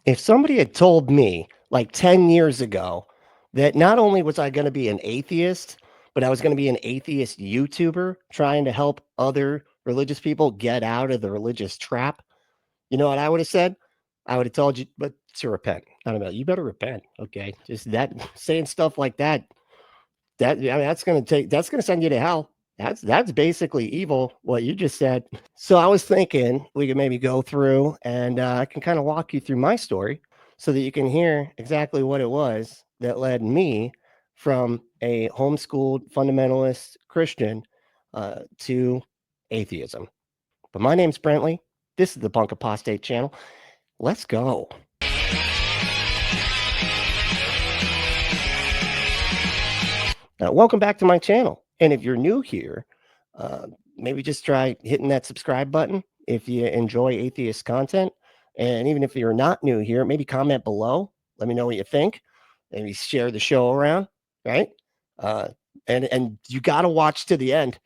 If somebody had told me like 10 years ago that not only was I going to be an atheist, but I was going to be an atheist YouTuber trying to help other religious people get out of the religious trap, you know what I would have said? I would have told you, but to repent. I don't know. You better repent. Okay. Just that saying stuff like that, that's going to that's going to send you to hell. That's basically evil, what you just said. So I was thinking we could maybe go through and I can kind of walk you through my story so that you can hear exactly what it was that led me from a homeschooled fundamentalist Christian to atheism. But my name's Brentley. This is the Punk Apostate channel. Let's go. Welcome back to my channel. And if you're new here, maybe just try hitting that subscribe button if you enjoy atheist content. And even if you're not new here, maybe comment below. Let me know what you think. Maybe share the show around, right? And you got to watch to the end.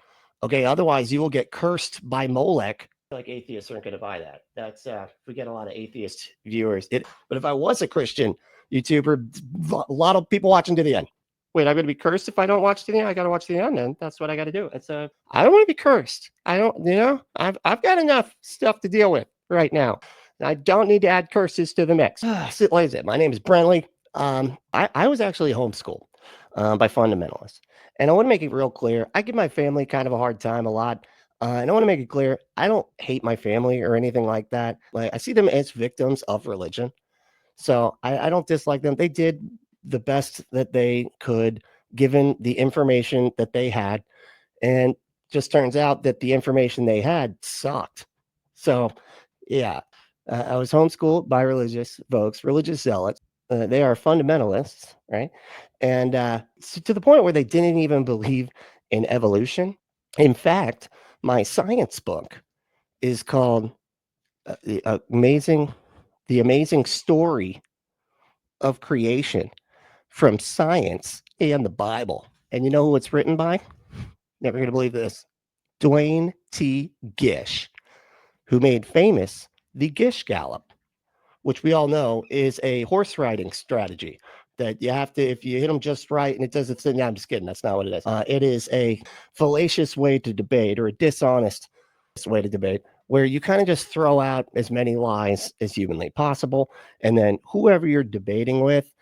Okay, otherwise you will get cursed by Molech. Like atheists aren't going to buy that. That's we get a lot of atheist viewers. But if I was a Christian YouTuber, a lot of people watching to the end. Wait, I'm going to be cursed if I don't watch to the end. I got to watch to the end, and that's what I got to do. It's I don't want to be cursed. I don't, I've got enough stuff to deal with right now. I don't need to add curses to the mix. So, like I said, my name is Brentley. I was actually homeschooled by fundamentalists, and I want to make it real clear. I give my family kind of a hard time a lot. And I want to make it clear, I don't hate my family or anything like that. Like I see them as victims of religion. So I don't dislike them. They did the best that they could given the information that they had. And just turns out that the information they had sucked. So, yeah, I was homeschooled by religious folks, religious zealots. They are fundamentalists, right? And so to the point where they didn't even believe in evolution. In fact, my science book is called the amazing story of creation from science and the Bible. And you know who it's written by? Never going to believe this. Dwayne T. Gish, who made famous the Gish Gallop, which we all know is a horse riding strategy that you have to, if you hit them just right and it does its thing. No, I'm just kidding. That's not what it is. It is a fallacious way to debate or a dishonest way to debate where you kind of just throw out as many lies as humanly possible. And then whoever you're debating with,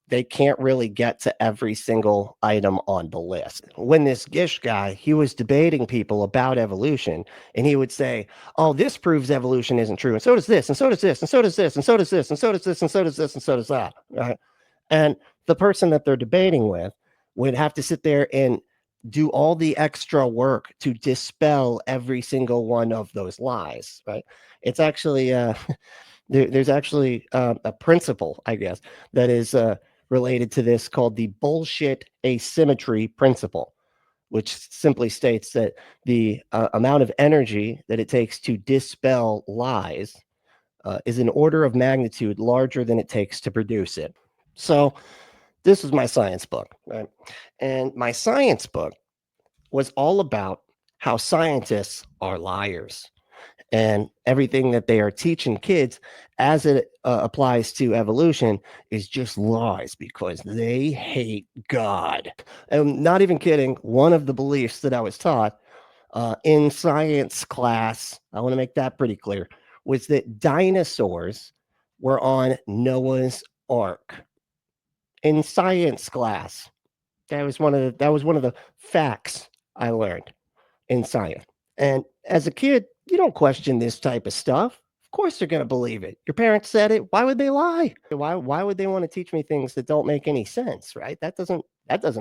they can't really get to every single item on the list. When this Gish guy, he was debating people about evolution, and he would say, oh, this proves evolution isn't true. And so does this, and so does this, and so does this, and so does this, and so does this, and so does this, and so does that. Right. And the person that they're debating with would have to sit there and do all the extra work to dispel every single one of those lies. Right. It's actually, there's actually a principle, I guess, that is related to this called the bullshit asymmetry principle, which simply states that the amount of energy that it takes to dispel lies is an order of magnitude larger than it takes to produce it. So this is my science book, right? And my science book was all about how scientists are liars and everything that they are teaching kids as it applies to evolution is just lies because they hate God. I'm not even kidding. One of the beliefs that I was taught in science class, I want to make that pretty clear, was that dinosaurs were on Noah's Ark. In science class, that was one of the facts I learned in science. And as a kid, you don't question this type of stuff. Of course they're going to believe it. Your parents said it. Why would they lie? Why would they want to teach me things that don't make any sense, right? That doesn't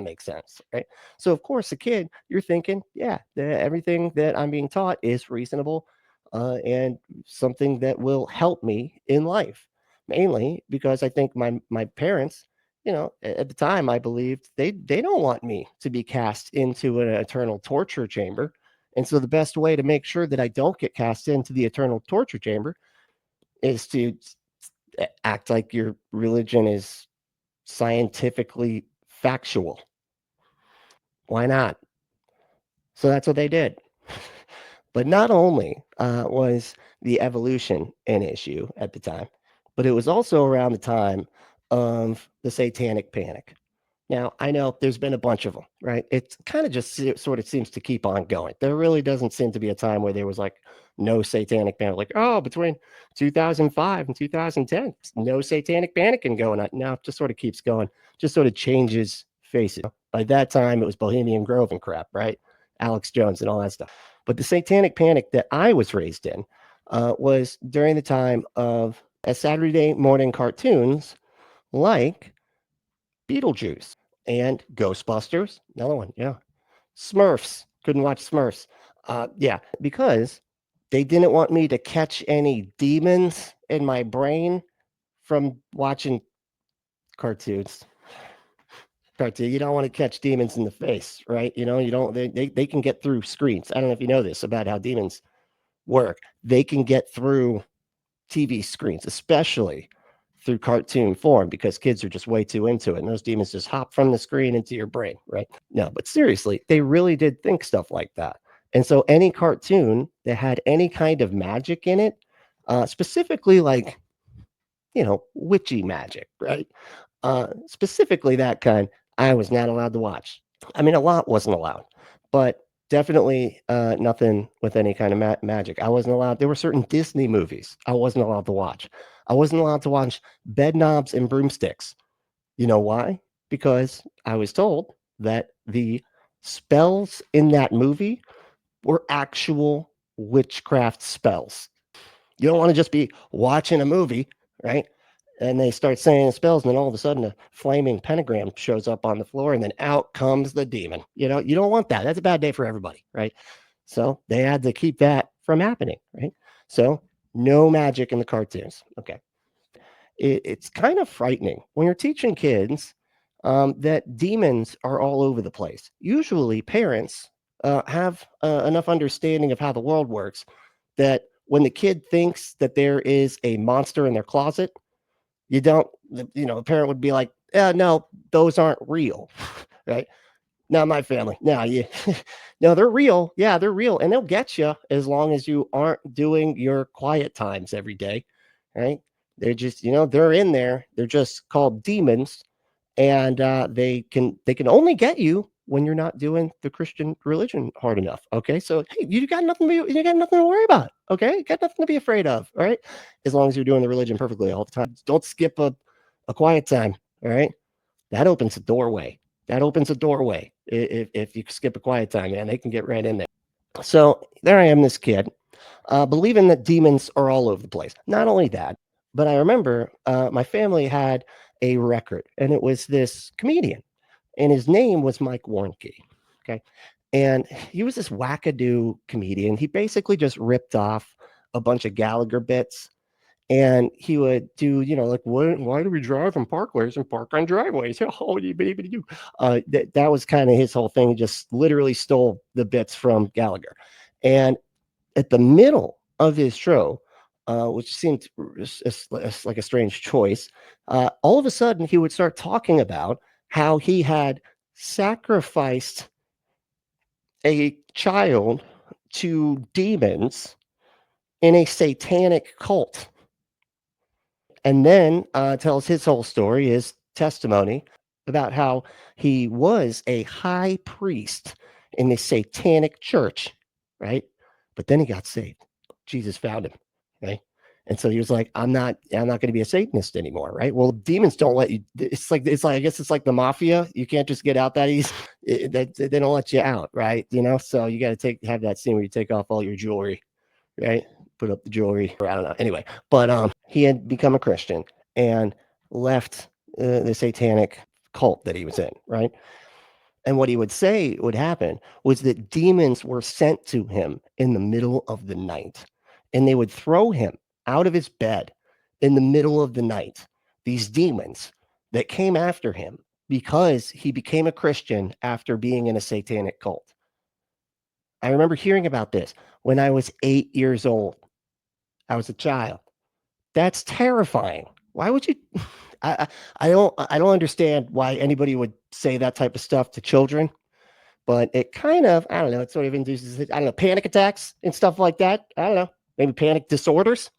make sense, right? So of course, a kid, you're thinking, yeah, everything that I'm being taught is reasonable and something that will help me in life. Mainly because I think my parents, at the time, I believed they don't want me to be cast into an eternal torture chamber. And so the best way to make sure that I don't get cast into the eternal torture chamber is to act like your religion is scientifically factual. Why not? So that's what they did. But not only was the evolution an issue at the time, but it was also around the time of the Satanic Panic. Now, I know there's been a bunch of them, right? It kind of just sort of seems to keep on going. There really doesn't seem to be a time where there was like no satanic panic, like, oh, between 2005 and 2010, no satanic panicking going on. No, it just sort of keeps going, just sort of changes faces. By that time, it was Bohemian Grove and crap, right? Alex Jones and all that stuff. But the satanic panic that I was raised in was during the time of Saturday morning cartoons like Beetlejuice and Ghostbusters. Another one, yeah. Smurfs. Couldn't watch Smurfs. Yeah, because they didn't want me to catch any demons in my brain from watching cartoons. You don't want to catch demons in the face, right? You know, you don't. They can get through screens. I don't know if you know this about how demons work. They can get through TV screens, especially through cartoon form, because kids are just way too into it. And those demons just hop from the screen into your brain, right? No, but seriously, they really did think stuff like that. And so any cartoon that had any kind of magic in it, specifically like, you know, witchy magic, right? Specifically that kind, I was not allowed to watch. I mean, a lot wasn't allowed, but definitely nothing with any kind of magic. I wasn't allowed. There were certain Disney movies I wasn't allowed to watch. I wasn't allowed to watch Bed Knobs and Broomsticks. You know why? Because I was told that the spells in that movie were actual witchcraft spells. You don't want to just be watching a movie, right? And they start saying spells, and then all of a sudden a flaming pentagram shows up on the floor, and then out comes the demon. You know, you don't want that. That's a bad day for everybody, right? So they had to keep that from happening, right? So no magic in the cartoons. Okay. It's kind of frightening when you're teaching kids that demons are all over the place. Usually parents have enough understanding of how the world works that when the kid thinks that there is a monster in their closet, you don't, you know, a parent would be like, no, those aren't real, right? Not my family. No, you, no, they're real. Yeah, they're real. And they'll get you as long as you aren't doing your quiet times every day, right? They're just, you know, they're in there. They're just called demons. And they can only get you when you're not doing the Christian religion hard enough. Okay. So hey, you got nothing to worry about. Okay. You got nothing to be afraid of. All right. As long as you're doing the religion perfectly all the time. Don't skip a quiet time. All right. That opens a doorway. That opens a doorway. If you skip a quiet time, man, they can get right in there. So there I am, this kid, believing that demons are all over the place. Not only that, but I remember my family had a record, and it was this comedian, and his name was Mike Warnke. Okay. And he was this wackadoo comedian. He basically just ripped off a bunch of Gallagher bits, and he would do, you know, like, why do we drive on parkways and park on driveways? Oh, that was kind of his whole thing. He just literally stole the bits from Gallagher. And at the middle of his show, which seemed like a strange choice, all of a sudden he would start talking about how he had sacrificed a child to demons in a satanic cult. And then tells his whole story, his testimony about how he was a high priest in the satanic church, right? But then he got saved. Jesus found him, right? And so he was like, I'm not going to be a Satanist anymore, right? Well, demons don't let you. It's like I guess it's like the mafia. You can't just get out that easy. They don't let you out, right? You know, so you got to have that scene where you take off all your jewelry, right? Put up the jewelry, or I don't know. Anyway, but he had become a Christian and left the satanic cult that he was in, right? And what he would say would happen was that demons were sent to him in the middle of the night, and they would throw him out of his bed in the middle of the night. These demons that came after him because he became a Christian after being in a satanic cult. I remember hearing about this when I was 8 years old. I was a child. That's terrifying. Why would you? I don't understand why anybody would say that type of stuff to children, but it kind of, I don't know, it sort of induces, I don't know, panic attacks and stuff like that. I don't know, maybe panic disorders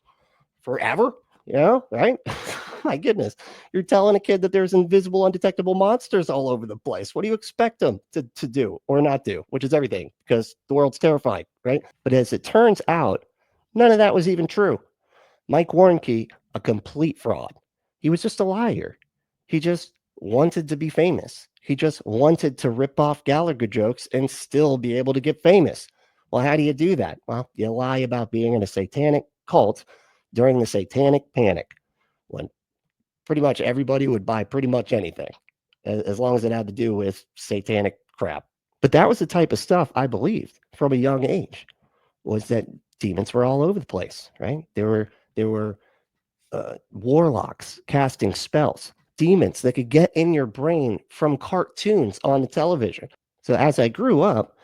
forever. right? My goodness. You're telling a kid that there's invisible, undetectable monsters all over the place. What do you expect them to do or not do? Which is everything, because the world's terrified, right? But as it turns out, none of that was even true. Mike Warnke, a complete fraud. He was just a liar. He just wanted to be famous. He just wanted to rip off Gallagher jokes and still be able to get famous. Well, how do you do that? Well, you lie about being in a satanic cult during the satanic panic, when pretty much everybody would buy pretty much anything, as long as it had to do with satanic crap. But that was the type of stuff I believed from a young age, was that demons were all over the place, right? There were warlocks casting spells, demons that could get in your brain from cartoons on the television. So as I grew up,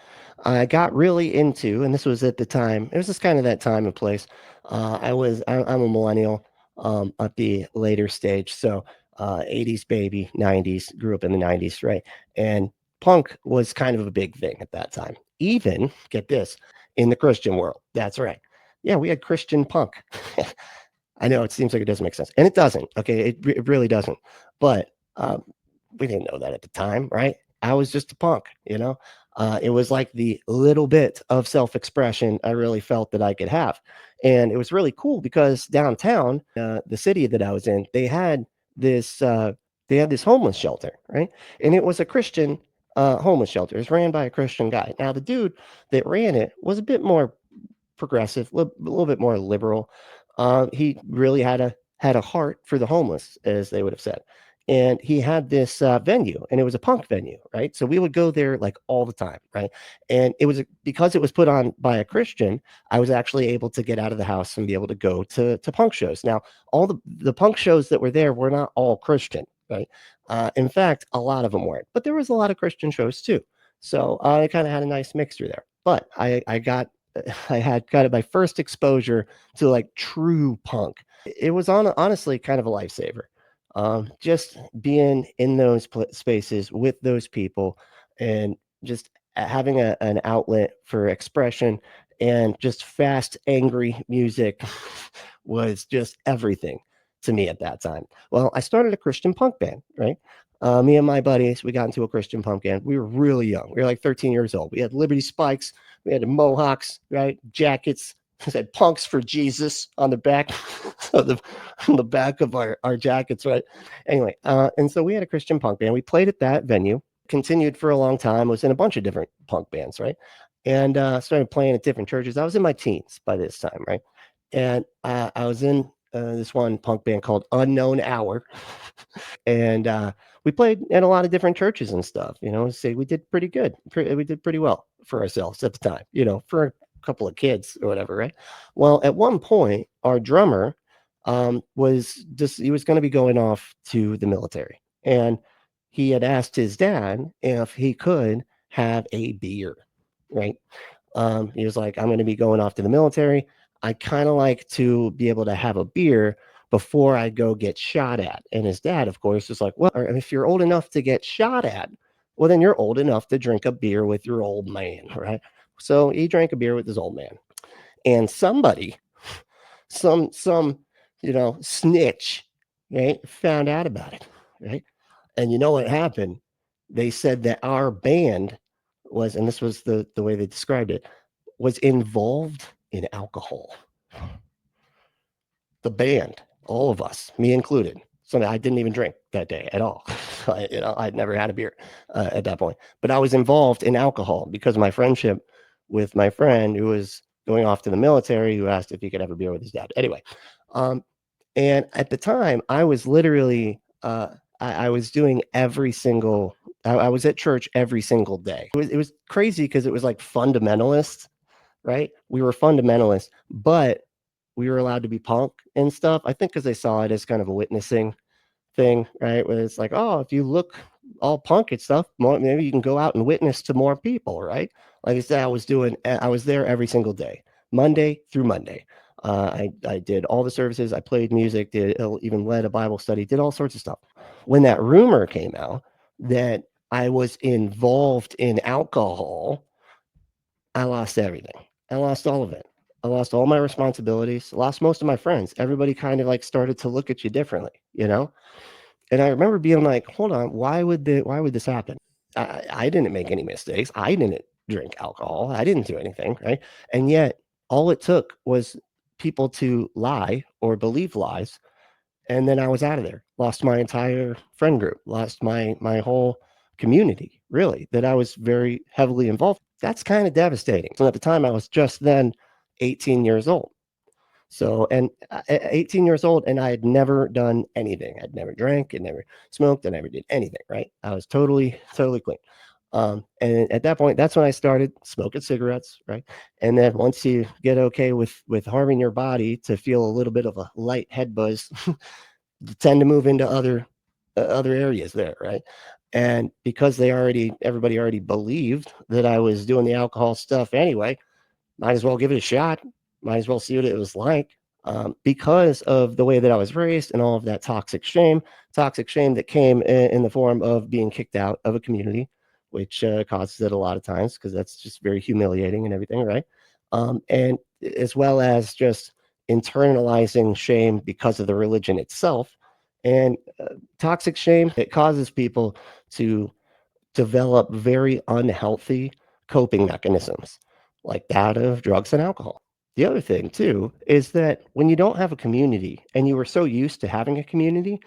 I got really into, and this was at the time, it was just kind of that time and place. I'm a millennial at the later stage. So 80s baby, 90s, grew up in the 90s, right? And punk was kind of a big thing at that time. Even, get this, in the Christian world. That's right. Yeah, we had Christian punk. I know it seems like it doesn't make sense, and it doesn't. Okay, it really doesn't. But we didn't know that at the time, right? I was just a punk, you know. It was like the little bit of self-expression I really felt that I could have, and it was really cool because downtown, the city that I was in, this they had this homeless shelter, right? And it was a Christian homeless shelter. It was ran by a Christian guy. Now the dude that ran it was a bit more progressive, a little bit more liberal. He really had a heart for the homeless, as they would have said. And he had this venue, and it was a punk venue, right? So we would go there like all the time, right? And it was because it was put on by a Christian. I was actually able to get out of the house and be able to go to punk shows. Now, all the punk shows that were there were not all Christian, right? In fact, a lot of them weren't, but there was a lot of Christian shows too. So I kind of had a nice mixture there. But I had kind of my first exposure to like true punk. It was honestly kind of a lifesaver. Just being in those spaces with those people, and just having an outlet for expression, and just fast, angry music was just everything to me at that time. Well, I started a Christian punk band, right? Me and my buddies, we got into a Christian punk band. We were really young. We were like 13 years old. We had Liberty Spikes. We had the mohawks, right? Jackets. It said "Punks for Jesus" on the back, on the back of our jackets, right? Anyway, and so we had a Christian punk band. We played at that venue. Continued for a long time. Was in a bunch of different punk bands, right? And started playing at different churches. I was in my teens by this time, right? And I was in this one punk band called Unknown Hour, and we played at a lot of different churches and stuff. We did pretty good. We did pretty well for ourselves at the time. For a couple of kids or whatever, right? Well, at one point, our drummer he was going to be going off to the military, and he had asked his dad if he could have a beer, right? He was like, "I'm going to be going off to the military. I kind of like to be able to have a beer before I go get shot at." And his dad, of course, was like, "Well, if you're old enough to get shot at, well, then you're old enough to drink a beer with your old man," right? So he drank a beer with his old man, and somebody, some snitch, right, found out about it, right? And you know what happened? They said that our band was, and this was the way they described it, was involved in alcohol. The band, all of us, me included. So I didn't even drink that day at all. I'd never had a beer at that point, but I was involved in alcohol because of my friendship with my friend who was going off to the military, who asked if he could have a beer with his dad. Anyway, and at the time, I was literally, I was doing every single, I was at church every single day. It was crazy because it was like fundamentalist, right? We were fundamentalists, but we were allowed to be punk and stuff. I think because they saw it as kind of a witnessing thing, right? Where it's like, oh, if you look all punk and stuff, maybe you can go out and witness to more people, right? Like I said, I was there every single day, Monday through Monday. I did all the services. I played music, even led a Bible study, did all sorts of stuff. When that rumor came out that I was involved in alcohol, I lost everything. I lost all of it. I lost all my responsibilities, lost most of my friends. Everybody kind of like started to look at you differently, you know? And I remember being like, hold on, why would this happen? I didn't make any mistakes. I didn't drink alcohol. I didn't do anything, right? And yet all it took was people to lie or believe lies, and then I was out of there. Lost my entire friend group, lost my whole community, really, that I was very heavily involved. That's kind of devastating. So at the time I was just then 18 years old. So, and at 18 years old, and I had never done anything. I'd never drank, I never smoked, I never did anything, right? I was totally clean. And at that point, that's when I started smoking cigarettes, right? And then once you get okay with harming your body to feel a little bit of a light head buzz, you tend to move into other areas there, right? And because everybody already believed that I was doing the alcohol stuff anyway, might as well give it a shot. Might as well see what it was like. Because of the way that I was raised and all of that toxic shame that came in the form of being kicked out of a community, which causes it a lot of times because that's just very humiliating and everything, right? And as well as just internalizing shame because of the religion itself. And toxic shame, it causes people to develop very unhealthy coping mechanisms like that of drugs and alcohol. The other thing too is that when you don't have a community and you were so used to having a community,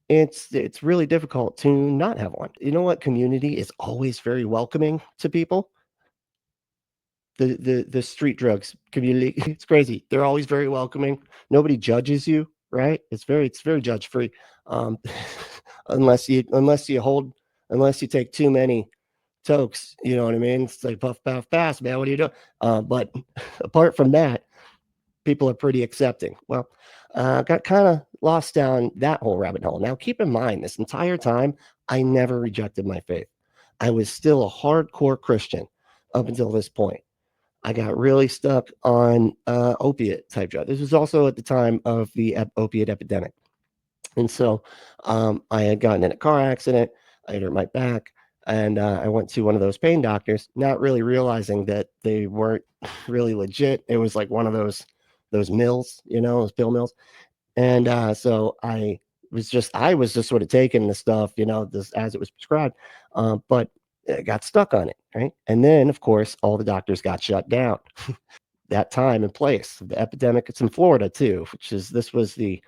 it's really difficult to not have one. You know what community is always very welcoming to people? The street drugs community. It's crazy. They're always very welcoming. Nobody judges you, right? It's very judge free. Um, unless you take too many tokes, you know what I mean? It's like puff, puff, pass, man. What are you doing? But apart from that, people are pretty accepting. Well, got kind of lost down that whole rabbit hole. Now, keep in mind, this entire time, I never rejected my faith. I was still a hardcore Christian up until this point. I got really stuck on opiate type drug. This was also at the time of the opiate epidemic. And so I had gotten in a car accident. I had hurt my back. And I went to one of those pain doctors, not really realizing that they weren't really legit. It was like one of those mills, those pill mills. And so I was just sort of taking the stuff, this as it was prescribed, but I got stuck on it, right? And then, of course, all the doctors got shut down that time and place. The epidemic, it's in Florida too, this was the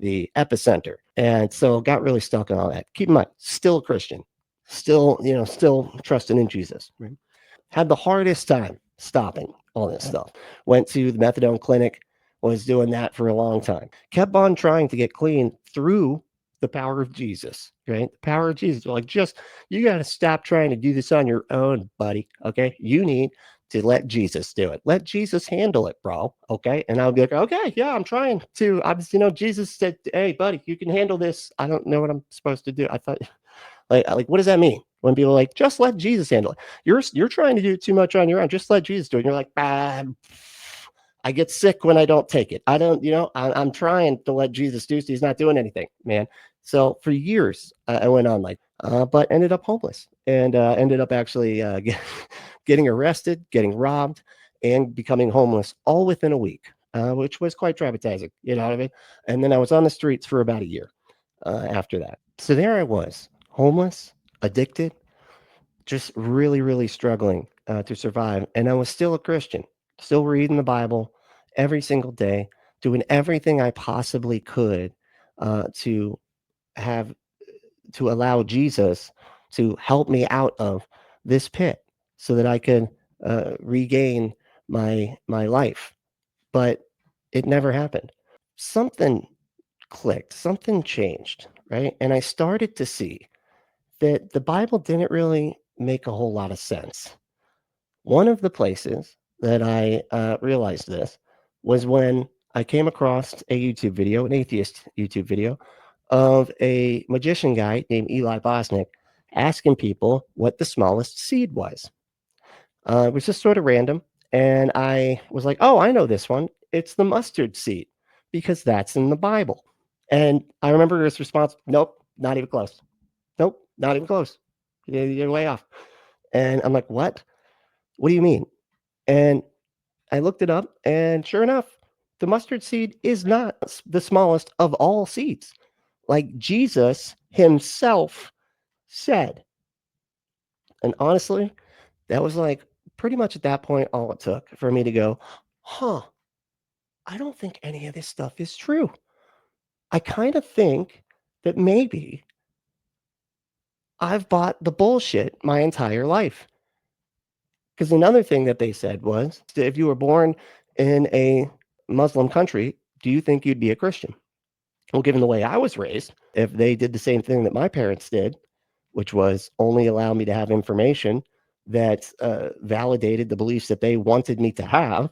epicenter. And so got really stuck on all that. Keep in mind, still a Christian, still trusting in Jesus. Right? Had the hardest time stopping all this stuff. Went to the methadone clinic, was doing that for a long time. Kept on trying to get clean through the power of Jesus, right? The power of Jesus. Like, you got to stop trying to do this on your own, buddy. Okay. You need to let Jesus do it. Let Jesus handle it, bro. Okay. And I'll be like, okay, yeah, I'm trying to. Jesus said, hey, buddy, you can handle this. I don't know what I'm supposed to do. I thought, like, what does that mean? When people are like, just let Jesus handle it. You're trying to do too much on your own. Just let Jesus do it. And you're like, I get sick when I don't take it. I don't, I'm trying to let Jesus do. He's not doing anything, man. So for years, I went on like, but ended up homeless and ended up actually getting arrested, getting robbed, and becoming homeless all within a week, which was quite traumatizing. You know what I mean? And then I was on the streets for about a year after that. So there I was, homeless, addicted, just really struggling to survive. And I was still a Christian, still reading the Bible every single day, doing everything I possibly could to have to allow Jesus to help me out of this pit so that I could regain my life. But it never happened. Something clicked, something changed, right? And I started to see that the Bible didn't really make a whole lot of sense. One of the places that I realized this was when I came across a YouTube video, an atheist YouTube video, of a magician guy named Eli Bosnick asking people what the smallest seed was. It was just sort of random. And I was like, oh, I know this one. It's the mustard seed because that's in the Bible. And I remember his response, nope, not even close. Nope, not even close. You're way off. And I'm like, what? What do you mean? And I looked it up, and sure enough, the mustard seed is not the smallest of all seeds. Like Jesus himself said. And honestly, that was like pretty much at that point all it took for me to go, huh, I don't think any of this stuff is true. I kind of think that maybe I've bought the bullshit my entire life. Because another thing that they said was, if you were born in a Muslim country, do you think you'd be a Christian? Well, given the way I was raised, if they did the same thing that my parents did, which was only allow me to have information that validated the beliefs that they wanted me to have,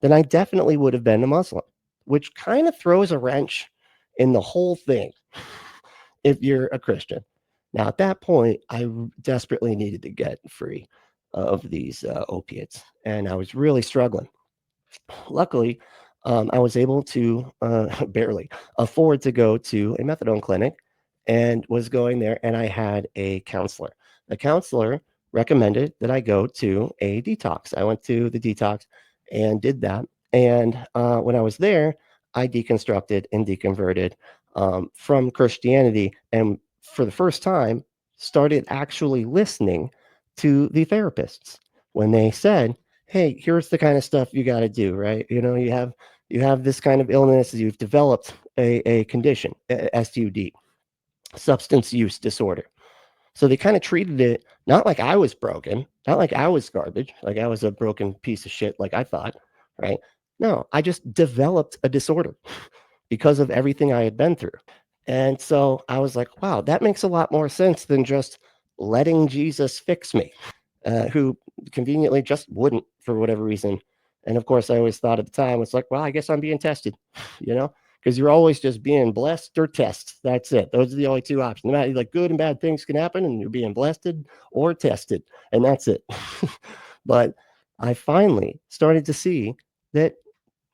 then I definitely would have been a Muslim, which kind of throws a wrench in the whole thing if you're a Christian. Now, at that point, I desperately needed to get free of these opiates, and I was really struggling. Luckily, I was able to barely afford to go to a methadone clinic and was going there, and I had a counselor. The counselor recommended that I go to a detox. I went to the detox and did that. And when I was there, I deconstructed and deconverted from Christianity. And for the first time, started actually listening to the therapists when they said, hey, here's the kind of stuff you got to do, right? You know, you have this kind of illness, you've developed a condition, SUD, substance use disorder. So they kind of treated it not like I was broken, not like I was garbage, like I was a broken piece of shit, like I thought, right? No, I just developed a disorder because of everything I had been through. And so I was like, wow, that makes a lot more sense than just letting Jesus fix me, who conveniently just wouldn't for whatever reason. And of course, I always thought at the time, it's like, well, I guess I'm being tested, you know, because you're always just being blessed or tested. That's it. Those are the only two options. No matter, like good and bad things can happen, and you're being blessed or tested, and that's it. But I finally started to see that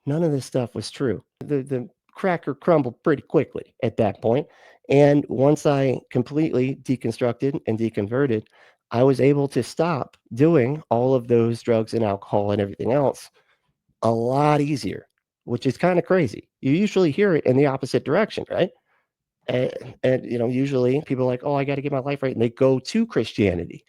none of this stuff was true. The cracker crumbled pretty quickly at that point. And once I completely deconstructed and deconverted, I was able to stop doing all of those drugs and alcohol and everything else a lot easier, which is kind of crazy. You usually hear it in the opposite direction, right? And you know, usually people are like, oh, I got to get my life right. And they go to Christianity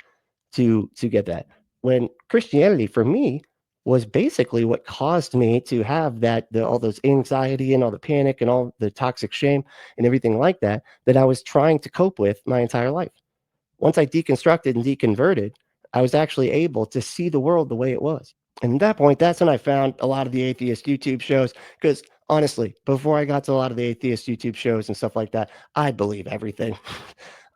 to get that. When Christianity for me was basically what caused me to have all those anxiety and all the panic and all the toxic shame and everything like that I was trying to cope with my entire life. Once I deconstructed and deconverted, I was actually able to see the world the way it was. And at that point, that's when I found a lot of the atheist YouTube shows. Because honestly, before I got to a lot of the atheist YouTube shows and stuff like that, I believe everything.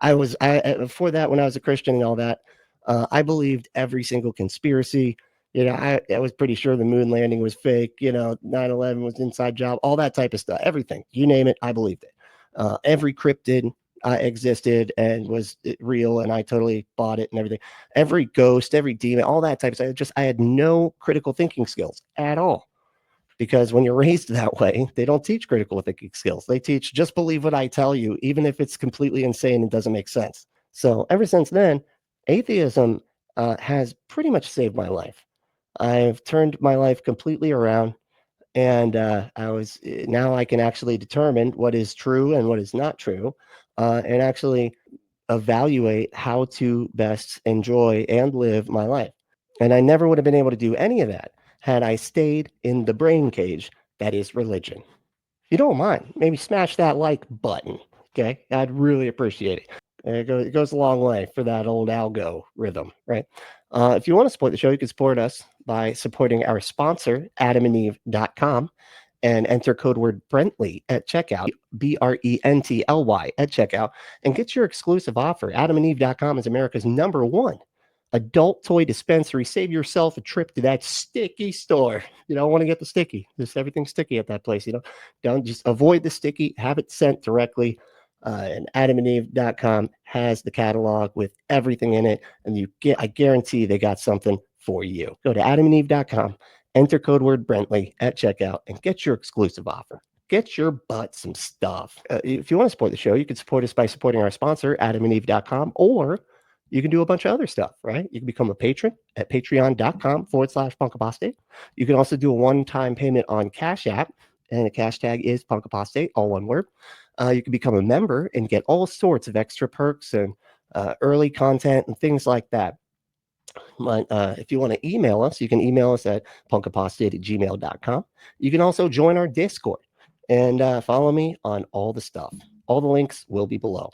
Before that, when I was a Christian and all that, I believed every single conspiracy. You know, I was pretty sure the moon landing was fake. You know, 9/11 was inside job, all that type of stuff. Everything, you name it, I believed it. Every cryptid existed and was real, and I totally bought it and everything. Every ghost, every demon, all that type of stuff. I had no critical thinking skills at all. Because when you're raised that way, they don't teach critical thinking skills. They teach just believe what I tell you, even if it's completely insane and doesn't make sense. So ever since then, atheism has pretty much saved my life. I've turned my life completely around, and now I can actually determine what is true and what is not true, and actually evaluate how to best enjoy and live my life. And I never would have been able to do any of that had I stayed in the brain cage that is religion. If you don't mind, maybe smash that like button. Okay. I'd really appreciate it. It goes a long way for that old algo rhythm, right? If you want to support the show, you can support us by supporting our sponsor, adamandeve.com, and enter code word Brently at checkout, Brently at checkout, and get your exclusive offer. Adamandeve.com is America's #1 adult toy dispensary. Save yourself a trip to that sticky store. You don't want to get the sticky. Just everything's sticky at that place. You know, don't just avoid the sticky. Have it sent directly. And adamandeve.com has the catalog with everything in it, and I guarantee they got something for you. Go to adamandeve.com, enter code word Brently at checkout, and get your exclusive offer. Get your butt some stuff. If you want to support the show, you can support us by supporting our sponsor, adamandeve.com, or you can do a bunch of other stuff, right? You can become a patron at patreon.com/punkapostate. You can also do a one-time payment on Cash App, and the cash tag is punkapostate, all one word. You can become a member and get all sorts of extra perks and early content and things like that. But if you want to email us, you can email us at punkapostate@gmail.com. You can also join our Discord and follow me on all the stuff. All the links will be below.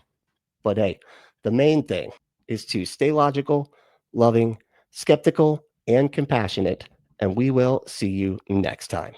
But hey, the main thing is to stay logical, loving, skeptical, and compassionate. And we will see you next time.